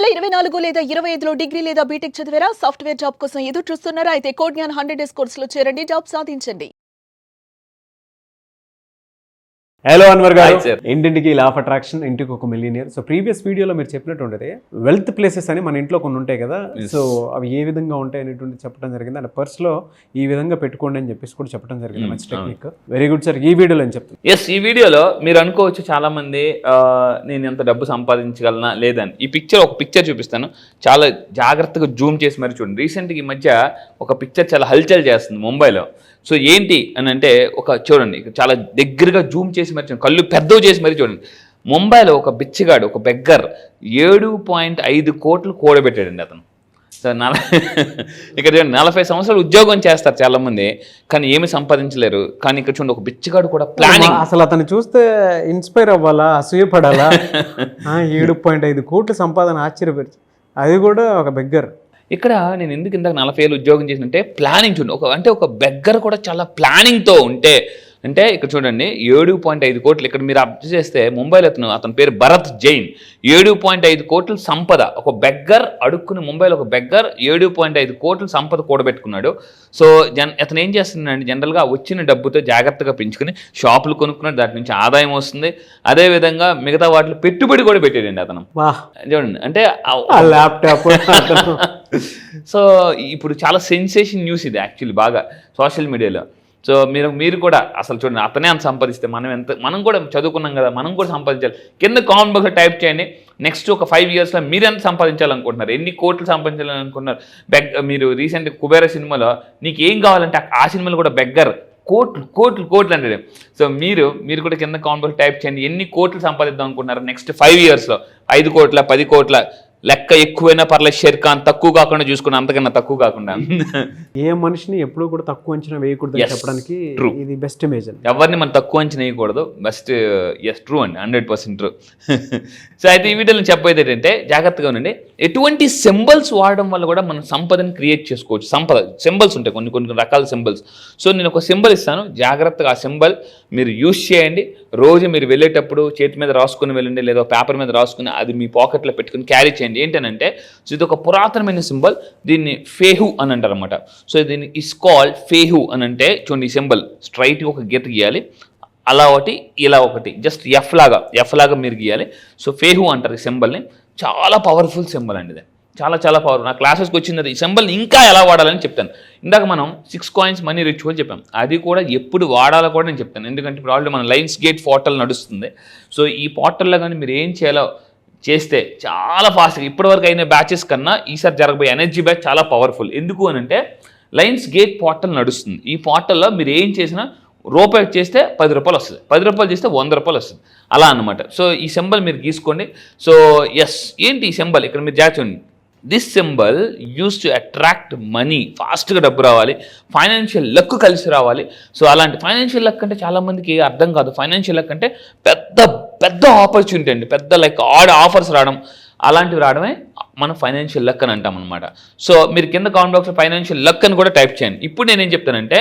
2024 లేదా 25లో డిగ్రీ లేదా బీటెక్ చదివారా? సాఫ్ట్వేర్ జాబ్ కోసం ఎదురు చూస్తున్నారా? అయితే కోడ్ జ్ఞాన్ 100 డేస్ కోర్సులో చేరండి, జాబ్ సాధించండి. హలో అన్వర్ గారు, ఇంటింటికి లా ఆఫ్ అట్రాక్షన్, ఇంటికి ఒక మిలియనియర్. సో ప్రీవియస్ వీడియోలో మీరు చెప్పినట్టు ఉండేది వెల్త్ ప్లేసెస్ అని మన ఇంట్లో కొన్ని ఉంటాయి కదా. సో అవి ఏ విధంగా ఉంటాయి అనేటువంటి చెప్పడం జరిగింది. అండ్ పర్స్లో ఈ విధంగా పెట్టుకోండి అని చెప్పేసి కూడా చెప్పడం జరిగింది. మంచి టెక్నిక్, వెరీ గుడ్ సార్. ఈ వీడియోలో అని చెప్తాను. ఈ వీడియోలో మీరు అనుకోవచ్చు చాలా మంది నేను ఎంత డబ్బు సంపాదించగలనా లేదని. ఒక పిక్చర్ చూపిస్తాను, చాలా జాగ్రత్తగా జూమ్ చేసి మరి చూడండి. రీసెంట్గా ఈ మధ్య ఒక పిక్చర్ చాలా హల్చల్ చేస్తుంది ముంబైలో. సో ఏంటి అని అంటే చూడండి, చాలా దగ్గరగా జూమ్ చేసి మరి చూడండి, కళ్ళు పెద్దవి చేసి మరి చూడండి. ముంబైలో ఒక బిచ్చగాడు, ఒక బెగ్గర్ 7.5 కోట్లు కూడబెట్టాడండి అతను. సో ఇక్కడ చూడండి, 40 సంవత్సరాలు ఉద్యోగం చేస్తారు చాలామంది, కానీ ఏమి సంపాదించలేరు. కానీ ఇక్కడ చూడండి, ఒక బిచ్చగాడు కూడా ప్లానింగ్. అసలు అతను చూస్తే ఇన్స్పైర్ అవ్వాలా, అసూయపడాలా? 7.5 కోట్ల సంపాదన, ఆశ్చర్యపరిచి, అది కూడా ఒక బెగ్గర్. ఇక్కడ నేను ఎందుకు ఇందాక 40 ఏళ్ళు ఉద్యోగం చేసినంటే ప్లానింగ్ చూడండి. ఒక బెగ్గర్ కూడా చాలా ప్లానింగ్తో ఉంటే, అంటే ఇక్కడ చూడండి 7.5 కోట్లు. ఇక్కడ మీరు అబ్జర్వ్ చేస్తే ముంబైలో అతని పేరు భరత్ జైన్. 7.5 కోట్ల సంపద. ఒక బెగ్గర్ అడుక్కుని ముంబైలో ఒక బెగ్గర్ 7.5 కోట్ల సంపద కూడబెట్టుకున్నాడు. సో అతను ఏం చేస్తున్నాడు, జనరల్గా వచ్చిన డబ్బుతో జాగ్రత్తగా పెంచుకుని షాపులు కొనుక్కున్నాడు, దాని నుంచి ఆదాయం వస్తుంది. అదేవిధంగా మిగతా వాటిలో పెట్టుబడి కూడా పెట్టాడండి అతను. చూడండి, అంటే ల్యాప్టాప్. సో ఇప్పుడు చాలా సెన్సేషన్ న్యూస్ ఇది యాక్చువల్లీ, బాగా సోషల్ మీడియాలో. సో మీరు కూడా అసలు చూడండి, అతనే అంత సంపాదిస్తే మనం కూడా చదువుకున్నాం కదా, మనం కూడా సంపాదించాలి. కింద కామెంట్ బాక్స్లో టైప్ చేయండి, నెక్స్ట్ ఒక 5 ఇయర్స్లో మీరు ఎంత సంపాదించాలనుకుంటున్నారు, ఎన్ని కోట్లు సంపాదించాలనుకుంటున్నారు. మీరు రీసెంట్ కుబేర సినిమాలో నీకు ఏం కావాలంటే ఆ సినిమాలో కూడా బెగ్గర్ కోట్లు అంటే. సో మీరు కూడా కింద కామెంట్ బాక్స్ టైప్ చేయండి, ఎన్ని కోట్లు సంపాదిద్దాం అనుకుంటున్నారు నెక్స్ట్ 5 ఇయర్స్లో. 5 కోట్ల 10 కోట్ల లెక్క ఎక్కువైనా పర్లేదు, షేర్ ఖాన్ తక్కువ కాకుండా చూసుకున్నా, అంతకన్నా తక్కువ కాకుండా. ఏ మనిషిని ఎప్పుడూ కూడా తక్కువ అంచనా వేయకూడదు చెప్పడానికి ఇది బెస్ట్ ఇమేజ్. ఎవరిని మనం తక్కువ అంచనా వేయకూడదు, బెస్ట్. ట్రూ అండి, 100% ట్రూ. సో అయితే ఈ వీడియోలో చెప్పేది ఏంటంటే జాగ్రత్తగా ఉండండి. ఎటువంటి సింబల్స్ వాడడం వల్ల కూడా మనం సంపదను క్రియేట్ చేసుకోవచ్చు. సింబల్స్ ఉంటాయి, కొన్ని రకాల సింబల్స్. సో నేను ఒక సింబల్ ఇస్తాను, జాగ్రత్తగా ఆ సింబల్ మీరు యూజ్ చేయండి. రోజు మీరు వెళ్ళేటప్పుడు చేతి మీద రాసుకుని వెళ్ళండి, లేదా పేపర్ మీద రాసుకుని అది మీ పాకెట్లో పెట్టుకుని క్యారీ చేయండి. ఏంటనంటే, సో ఇది ఒక పురాతనమైన సింబల్, దీన్ని ఫేహు అని అంటారు అనమాట. సో దీన్ని ఇస్ కాల్డ్ ఫేహు అని అంటే, చూడండి ఈ సింబల్ స్ట్రైట్గా ఒక గీత గీయాలి, అలా ఒకటి ఇలా ఒకటి, జస్ట్ ఎఫ్ లాగా మీరు గీయాలి. సో ఫేహు అంటారు ఈ సింబల్ని. చాలా పవర్ఫుల్ సింబల్ అండి ఇది, చాలా పవర్. నా క్లాసెస్కి వచ్చింది ఈ సింబల్ని ఇంకా ఎలా వాడాలని చెప్తాను. ఇందాక మనం 6 కాయిన్స్ మనీ రిచువల్ చెప్పాం, అది కూడా ఎప్పుడు వాడాలో కూడా నేను చెప్తాను. ఎందుకంటే ఇప్పుడు ఆల్రెడీ మన లయన్స్ గేట్ పోర్టల్ నడుస్తుంది. సో ఈ పోర్టల్లో కానీ మీరు ఏం చేయాలో చేస్తే చాలా ఫాస్ట్గా ఇప్పటివరకు అయిన బ్యాచెస్ కన్నా ఈసారి జరగబోయే ఎనర్జీ బ్యాచ్ చాలా పవర్ఫుల్. ఎందుకు అని అంటే, లయన్స్ గేట్ పోర్టల్ నడుస్తుంది. ఈ పోర్టల్లో మీరు ఏం చేసినా రూపాయి చేస్తే 10 రూపాయలు వస్తుంది, 10 రూపాయలు చేస్తే 100 రూపాయలు వస్తుంది, అలా అనమాట. సో ఈ సింబల్ మీరు గీసుకోండి. సో ఏంటి ఈ సింబల్ ఇక్కడ మీరు జాగ్రత్త. This symbol use to attract money, ఫాస్ట్గా డబ్బు రావాలి, ఫైనాన్షియల్ లక్ కలిసి రావాలి. సో అలాంటి ఫైనాన్షియల్ లక్ అంటే చాలామందికి అర్థం కాదు. ఫైనాన్షియల్ లక్ అంటే పెద్ద ఆపర్చునిటీ అండి, పెద్ద లైక్ ఆఫర్స్ రావడం, అలాంటివి రావడమే మనం ఫైనాన్షియల్ లక్ అని అంటాం అనమాట. సో మీరు కింద కామెంట్ బాక్స్లో ఫైనాన్షియల్ లక్ అని కూడా టైప్ చేయండి. ఇప్పుడు నేనేం చెప్తానంటే,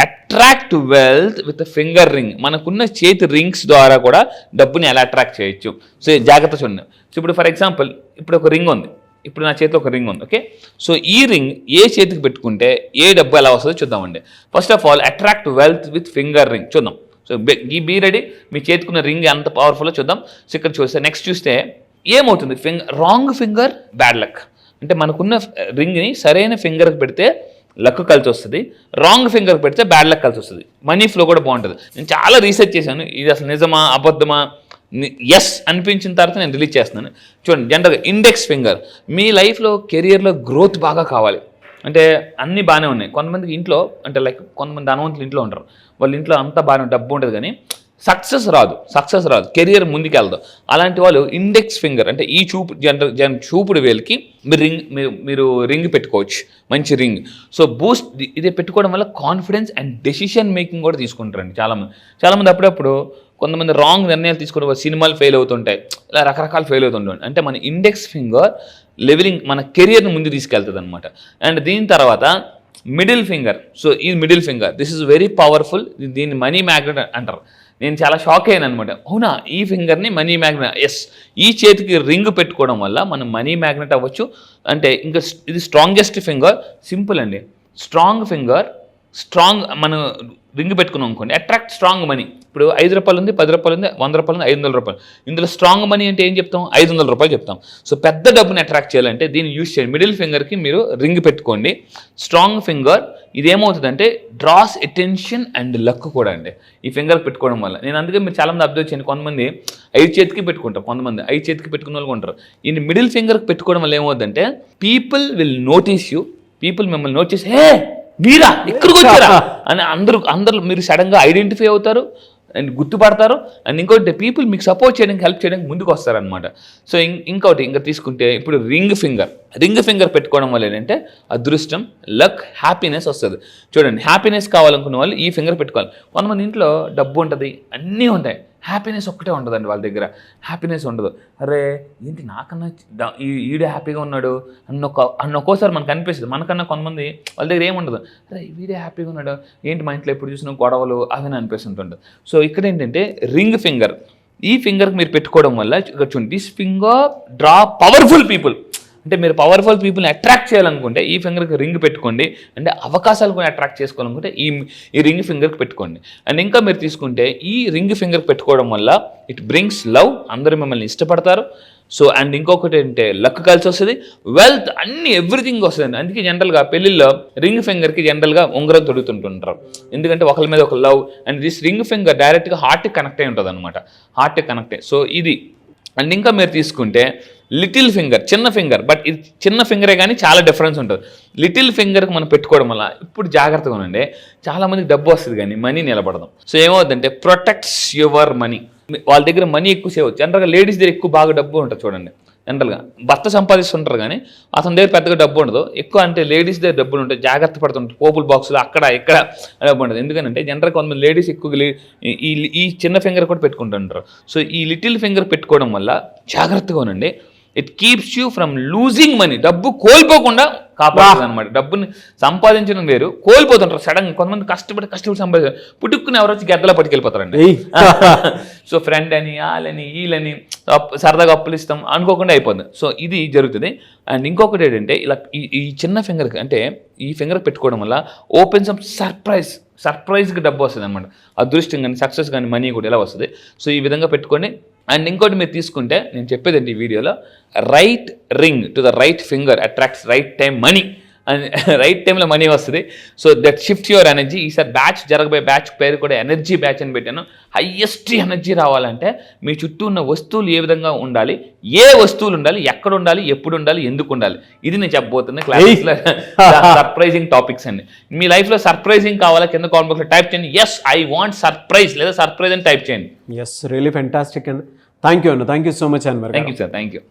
attract wealth with finger ring. మనకున్న చేతి రింగ్స్ ద్వారా కూడా డబ్బుని ఎలా అట్రాక్ట్ చేయొచ్చు. సో జాగ్రత్త చూడండి. సో ఇప్పుడు ఫర్ ఎగ్జాంపుల్, ఇప్పుడు ఒక రింగ్ ఉంది, ఇప్పుడు నా చేతిలో ఒక రింగ్ ఉంది, ఓకే. సో ఈ రింగ్ ఏ చేతికి పెట్టుకుంటే ఏ డబ్బు ఎలా వస్తుందో చూద్దామండి. First of all attract wealth with finger ring చూద్దాం. సో బీ రెడీ, మీ చేతికున్న రింగ్ ఎంత పవర్ఫుల్లో చూద్దాం. సో ఇక్కడ చూస్తే నెక్స్ట్ చూస్తే ఏమవుతుంది, రాంగ్ ఫింగర్ బ్యాడ్ లక్. అంటే మనకున్న రింగ్ని సరైన ఫింగర్కి పెడితే లక్ కలిసి వస్తుంది, రాంగ్ ఫింగర్కి పెడితే బ్యాడ్ లక్ కలిసి వస్తుంది. మనీ ఫ్లో కూడా బాగుంటుంది. నేను చాలా రీసెర్చ్ చేశాను, ఇది అసలు నిజమా అబద్ధమా. ఎస్ అనిపించిన తర్వాత నేను రిలీజ్ చేస్తున్నాను. చూడండి, జనరల్గా ఇండెక్స్ ఫింగర్. మీ లైఫ్లో కెరియర్లో గ్రోత్ బాగా కావాలి అంటే అన్నీ బాగానే ఉన్నాయి. కొంతమందికి ఇంట్లో అంటే లైక్ కొంతమంది ధనవంతులు ఇంట్లో ఉంటారు, వాళ్ళ ఇంట్లో అంతా బాగానే డబ్బు ఉంటుంది, కానీ సక్సెస్ రాదు, కెరియర్ ముందుకెళ్దాం. అలాంటి వాళ్ళు ఇండెక్స్ ఫింగర్ అంటే ఈ చూపుడు వేలికి మీరు రింగ్ పెట్టుకోవచ్చు, మంచి రింగ్. సో బూస్ట్ ఇది పెట్టుకోవడం వల్ల కాన్ఫిడెన్స్ అండ్ డెసిషన్ మేకింగ్ కూడా తీసుకుంటారండి చాలామంది. అప్పుడప్పుడు కొంతమంది రాంగ్ నిర్ణయాలు తీసుకుని సినిమాలు ఫెయిల్ అవుతుంటాయి, ఇలా రకరకాలు ఫెయిల్ అవుతుంటాయి. అంటే మన ఇండెక్స్ ఫింగర్ లెవెలింగ్ మన కెరియర్ని ముందు తీసుకెళ్తుంది అనమాట. అండ్ దీని తర్వాత మిడిల్ ఫింగర్. సో ఈ middle finger this is very powerful, దీన్ని మనీ మ్యాగ్నెట్ అంటారు. నేను చాలా షాక్ అయ్యాను అనమాట. అవునా, ఈ ఫింగర్ని మనీ మ్యాగ్నెట్, ఎస్, ఈ చేతికి రింగ్ పెట్టుకోవడం వల్ల మనం మనీ మ్యాగ్నెట్ అవ్వచ్చు. అంటే ఇంకా ఇది స్ట్రాంగెస్ట్ ఫింగర్, సింపుల్ అండి. స్ట్రాంగ్ ఫింగర్, స్ట్రాంగ్ మనం రింగ్ పెట్టుకున్నాం అనుకోండి, అట్రాక్ట్ స్ట్రాంగ్ మనీ. ఇప్పుడు 5 రూపాయలు ఉంది, 10 రూపాయలు ఉంది, 100 రూపాయలు ఉంది, 500 రూపాయలు. ఇందులో స్ట్రాంగ్ మనీ అంటే ఏం చెప్తాం? 500 రూపాయలు చెప్తాం. సో పెద్ద డబ్బుని అట్రాక్ట్ చేయాలంటే దీన్ని యూజ్ చేయండి. మిడిల్ ఫింగర్కి మీరు రింగ్ పెట్టుకోండి. స్ట్రాంగ్ ఫింగర్, ఇదేమవుతుందంటే డ్రాస్ అటెన్షన్ అండ్ లక్ కూడా అండి ఈ ఫింగర్ పెట్టుకోవడం వల్ల. నేను అందుకే మీరు చాలామంది అబ్జర్వ్ చేయండి, కొంతమంది 5 చేతికి పెట్టుకుంటారు, కొంతమంది 5 చేతికి పెట్టుకున్న వాళ్ళు ఉంటారు. ఈ మిడిల్ ఫింగర్కి పెట్టుకోవడం వల్ల ఏమవుతుందంటే people will notice you, people మిమ్మల్ని నోటీస్, హే మీరా ఇక్కడికి వచ్చారా అని అందరూ మీరు సడన్గా ఐడెంటిఫై అవుతారు అండ్ గుర్తుపడతారు. అండ్ ఇంకోటి పీపుల్ మీకు సపోర్ట్ చేయడానికి, హెల్ప్ చేయడానికి ముందుకు వస్తారనమాట. సో ఇంకోటి ఇంకా తీసుకుంటే ఇప్పుడు రింగ్ ఫింగర్ పెట్టుకోవడం వల్ల ఏంటంటే అదృష్టం, లక్, హ్యాపీనెస్ వస్తుంది. చూడండి, హ్యాపీనెస్ కావాలనుకున్న వాళ్ళు ఈ ఫింగర్ పెట్టుకోవాలి. కొంతమంది ఇంట్లో డబ్బు ఉంటుంది, అన్నీ ఉంటాయి, హ్యాపీనెస్ ఒక్కటే ఉంటుందండి వాళ్ళ దగ్గర, హ్యాపీనెస్ ఉండదు. అరే ఏంటి నాకన్నా ఈడే హ్యాపీగా ఉన్నాడు అన్న ఒక్కోసారి మనకు అనిపిస్తుంది. మనకన్నా కొంతమంది వాళ్ళ దగ్గర ఏముండదు, అరే వీడే హ్యాపీగా ఉన్నాడు, ఏంటి మా ఇంట్లో ఎప్పుడు చూసినా గొడవలు అవన్నీ అనిపిస్తుంటుంది. సో ఇక్కడ ఏంటంటే రింగ్ ఫింగర్, ఈ ఫింగర్కి మీరు పెట్టుకోవడం వల్ల ఇక్కడ చూడండి, this finger draw powerful people. అంటే మీరు పవర్ఫుల్ పీపుల్ని అట్రాక్ట్ చేయాలనుకుంటే ఈ ఫింగర్కి రింగ్ పెట్టుకోండి. అంటే అవకాశాలు కూడా అట్రాక్ట్ చేసుకోవాలనుకుంటే ఈ రింగ్ ఫింగర్కి పెట్టుకోండి. అండ్ ఇంకా మీరు తీసుకుంటే ఈ రింగ్ ఫింగర్కి పెట్టుకోవడం వల్ల ఇట్ బ్రింగ్స్ లవ్, అందరూ మిమ్మల్ని ఇష్టపడతారు. సో అండ్ ఇంకొకటి ఏంటంటే లక్ కలిసి వస్తుంది, వెల్త్, అన్ని ఎవ్రీథింగ్ వస్తుంది. అందుకే జనరల్గా పెళ్ళిళ్ళలో రింగ్ ఫింగర్కి జనరల్గా ఉంగరం తొడుగుతుంటుంటారు, ఎందుకంటే ఒకరి మీద ఒక love. And this ring finger డైరెక్ట్గా హార్ట్కి కనెక్ట్ అయి ఉంటుంది అనమాట, హార్ట్కి కనెక్ట్ అయ్యి. సో ఇది. అండ్ ఇంకా మీరు తీసుకుంటే లిటిల్ ఫింగర్, చిన్న ఫింగర్, బట్ ఇది చిన్న ఫింగరే కానీ చాలా డిఫరెన్స్ ఉంటుంది. లిటిల్ ఫింగర్కి మనం పెట్టుకోవడం వల్ల ఇప్పుడు జాగ్రత్తగా ఉండండి, చాలామందికి డబ్బు వస్తుంది కానీ మనీ నిలబడదాం. సో ఏమవుతుందంటే ప్రొటెక్ట్స్ యువర్ మనీ, వాళ్ళ దగ్గర మనీ ఎక్కువ సేవ్ అవుతుంది. జనరల్గా లేడీస్ దగ్గర ఎక్కువ బాగా డబ్బు ఉంటుంది చూడండి. జనరల్గా భర్త సంపాదిస్తుంటారు కానీ అతని దగ్గర పెద్దగా డబ్బు ఉండదు. ఎక్కువ అంటే లేడీస్ దగ్గర డబ్బులు ఉంటాయి, జాగ్రత్త పడుతుంటారు, పోపుల బాక్సులు అక్కడ ఇక్కడ డబ్బు ఉంటుంది. ఎందుకంటే జనరల్గా కొంతమంది లేడీస్ ఎక్కువ ఈ చిన్న ఫింగర్ కూడా పెట్టుకుంటుంటారు. సో ఈ లిటిల్ ఫింగర్ పెట్టుకోవడం వల్ల జాగ్రత్తగా ఉండండి. It keeps you from losing money, డబ్బు కోల్పోకుండా కాపాడుతుంది అనమాట. డబ్బుని సంపాదించడం వేరు, కోల్పోతుంటారు సడన్గా. కొంతమంది కష్టపడి సంపాదించారు, పుట్టుకుని ఎవరు వచ్చి గద్దలా పట్టుకెళ్ళిపోతారండి. సో ఫ్రెండ్ అని వాళ్ళని వీళ్ళని సరదాగా అప్పులు ఇస్తాం అనుకోకుండా అయిపోతుంది. సో ఇది జరుగుతుంది. అండ్ ఇంకొకటి ఏంటంటే ఇలా ఈ చిన్న ఫింగర్కి, అంటే ఈ ఫింగర్ పెట్టుకోవడం వల్ల ఓపెన్ సమ్ సర్ప్రైజ్కి డబ్బు వస్తుంది అనమాట. అదృష్టం కానీ సక్సెస్ కానీ మనీ కూడా ఇలా వస్తుంది. సో ఈ విధంగా పెట్టుకొని. అండ్ ఇంకోటి మీరు తీసుకుంటే నేను చెప్పేదండి ఈ వీడియోలో, right ring to the right finger attracts right time money. And right టైంలో మనీ వస్తుంది. So that shift your energy. ఈసారి బ్యాచ్ జరగబోయే బ్యాచ్ పేరు కూడా ఎనర్జీ బ్యాచ్ అని పెట్టాను. హయ్యెస్ట్ ఎనర్జీ రావాలంటే మీ చుట్టూ ఉన్న వస్తువులు ఏ విధంగా ఉండాలి, ఏ వస్తువులు ఉండాలి, ఎక్కడ ఉండాలి, ఎప్పుడు ఉండాలి, ఎందుకు ఉండాలి, ఇది నేను చెప్పబోతున్నా క్లాసెస్లో. సర్ప్రైజింగ్ టాపిక్స్ అండి. మీ లైఫ్లో సర్ప్రైజింగ్ కావాలా, కింద కామెంట్ బాక్స్లో టైప్ చేయండి, ఎస్ ఐ వాంట్ సర్ప్రైజ్ లేదా సర్ప్రైజ్ అని టైప్ చేయండి. Yes, really fantastic and thank you అన్న, thank you so much Anwar. Thank you sir, thank you.